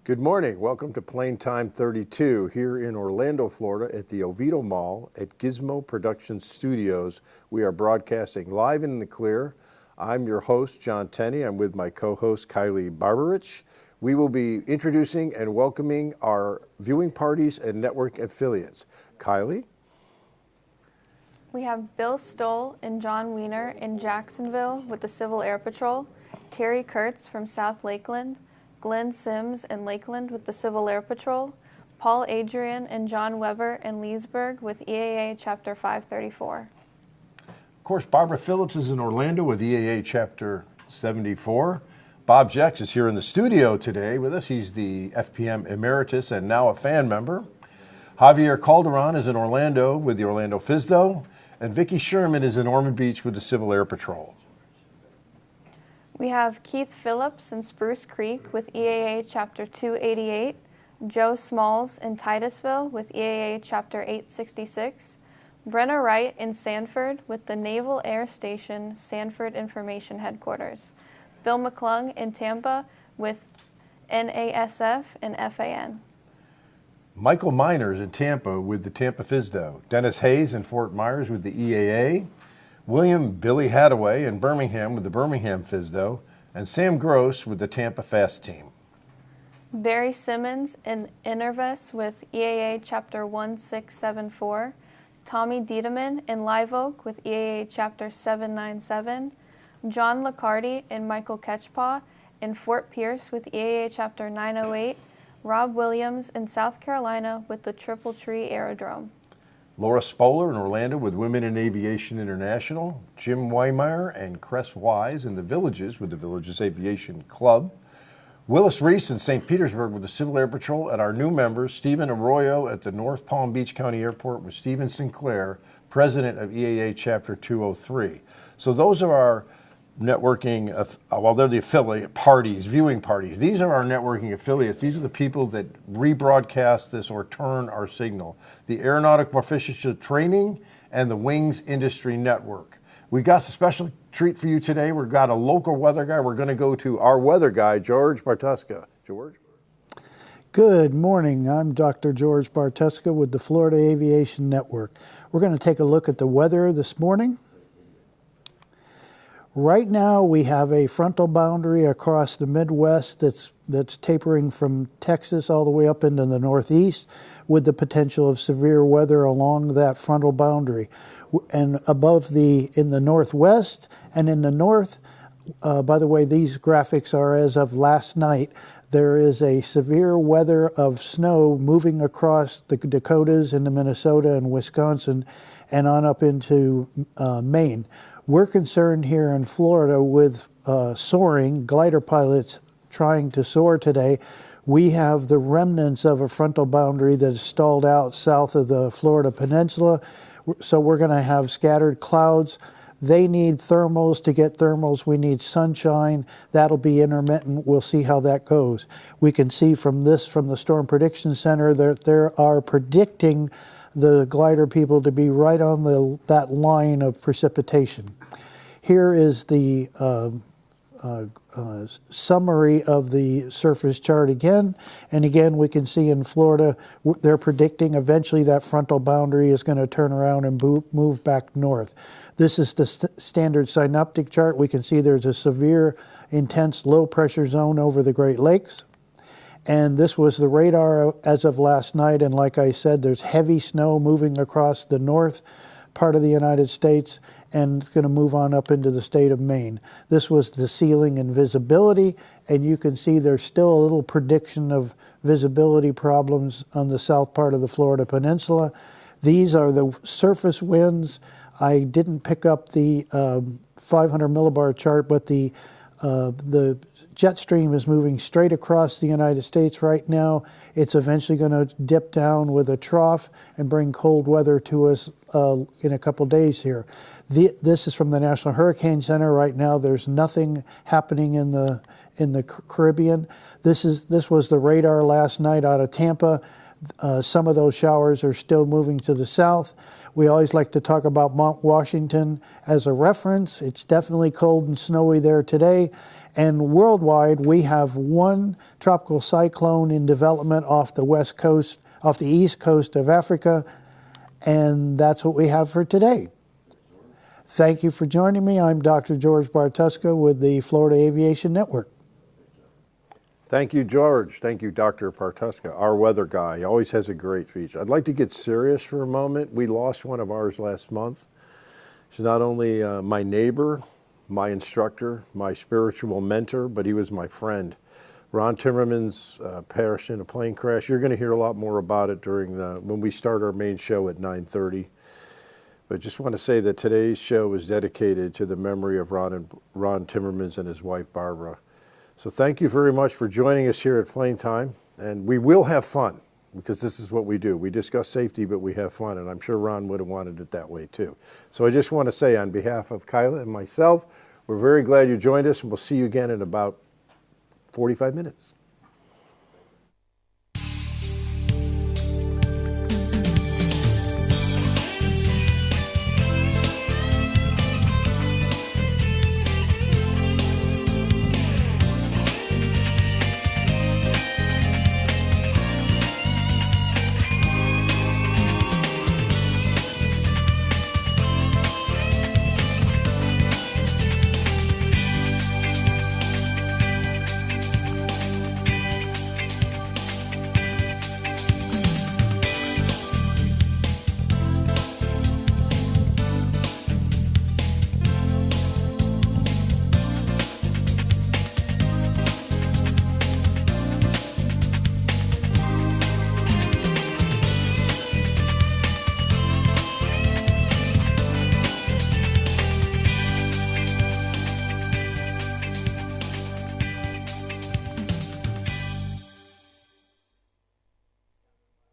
Good morning. Welcome to Plane Time 32 here in Orlando, Florida at the Oviedo Mall at Gizmo Production Studios. We are broadcasting live and in the clear. I'm your host, John Tenney. I'm with my co-host, Kylee Barbarich. We will be introducing and welcoming our viewing parties and network affiliates. Kylee? We have Bill Stoll and John Wiener in Jacksonville with the Civil Air Patrol, Terry Kurtz from South Lakeland, Glenn Sims in Lakeland with the Civil Air Patrol, Paul Adrian and John Weber in Leesburg with EAA Chapter 534. Of course, Barbara Phillips is in Orlando with EAA Chapter 74. Bob Jex is here in the studio today with us. He's the FPM Emeritus and now a fan member. Javier Calderon is in Orlando with the Orlando FSDO. And Vicki Sherman is in Ormond Beach with the Civil Air Patrol. We have Keith Phillips in Spruce Creek with EAA Chapter 288, Joe Smalls in Titusville with EAA Chapter 866, Brenna Wright in Sanford with the Naval Air Station Sanford Information Headquarters, Bill McClung in Tampa with NASF and FAN. Michael Miners in Tampa with the Tampa FSDO, Dennis Hayes in Fort Myers with the EAA, William Billy Hadaway in Birmingham with the Birmingham FSDO, and Sam Gross with the Tampa Fast Team. Barry Simmons in Intervis with EAA Chapter 1674, Tommy Diedemann in Live Oak with EAA Chapter 797, John Lacardi and Michael Ketchpaw in Fort Pierce with EAA Chapter 908, Rob Williams in South Carolina with the Triple Tree Aerodrome. Laura Spoler in Orlando with Women in Aviation International, Jim Weimeyer and Cress Wise in the Villages with the Villages Aviation Club, Willis Reese in St. Petersburg with the Civil Air Patrol, and our new members, Stephen Arroyo at the North Palm Beach County Airport with Stephen Sinclair, President of EAA Chapter 203. So those are our networking, they're the affiliate parties, viewing parties. These are our networking affiliates. These are the people that rebroadcast this or turn our signal. The Aeronautical Proficiency Training and the Wings Industry Network. We got a special treat for you today. We've got a local weather guy. We're going to go to our weather guy, George Bartuska. George? Good morning. I'm Dr. George Bartuska with the Florida Aviation Network. We're going to take a look at the weather this morning. Right now, we have a frontal boundary across the Midwest that's tapering from Texas all the way up into the Northeast with the potential of severe weather along that frontal boundary. And in the Northwest and in the North, by the way, these graphics are as of last night, there is a severe weather of snow moving across the Dakotas into Minnesota and Wisconsin and on up into Maine. We're concerned here in Florida with soaring, glider pilots trying to soar today. We have the remnants of a frontal boundary that is stalled out south of the Florida Peninsula. So we're going to have scattered clouds. They need thermals. To get thermals, we need sunshine. That'll be intermittent. We'll see how that goes. We can see from the Storm Prediction Center that they are predicting the glider people to be right on that line of precipitation. Here is the summary of the surface chart again. And again, we can see in Florida, they're predicting eventually that frontal boundary is going to turn around and move back north. This is the standard synoptic chart. We can see there's a severe, intense low pressure zone over the Great Lakes. And this was the radar as of last night. And like I said, there's heavy snow moving across the north part of the United States, and it's going to move on up into the state of Maine. This was the ceiling and visibility, and you can see there's still a little prediction of visibility problems on the south part of the Florida Peninsula. These are the surface winds. I didn't pick up the 500 millibar chart, but the jet stream is moving straight across the United States right now. It's eventually going to dip down with a trough and bring cold weather to us in a couple days here. This is from the National Hurricane Center. Right now, there's nothing happening in the Caribbean. This was the radar last night out of Tampa. Some of those showers are still moving to the south. We always like to talk about Mount Washington as a reference. It's definitely cold and snowy there today. And worldwide, we have one tropical cyclone in development off the west coast, off the east coast of Africa, and that's what we have for today. Thank you for joining me. I'm Dr. George Bartuska with the Florida Aviation Network. Thank you, George. Thank you, Dr. Partuska, our weather guy. He always has a great speech. I'd like to get serious for a moment. We lost one of ours last month. She's not only my neighbor, my instructor, my spiritual mentor, but he was my friend. Ron Timmerman's perished in a plane crash. You're going to hear a lot more about it during when we start our main show at 9:30. But just want to say that today's show is dedicated to the memory of Ron Timmermans and his wife, Barbara. So thank you very much for joining us here at Plane Time. And we will have fun, because this is what we do. We discuss safety, but we have fun. And I'm sure Ron would have wanted it that way too. So I just want to say on behalf of Kylee and myself, we're very glad you joined us, and we'll see you again in about 45 minutes.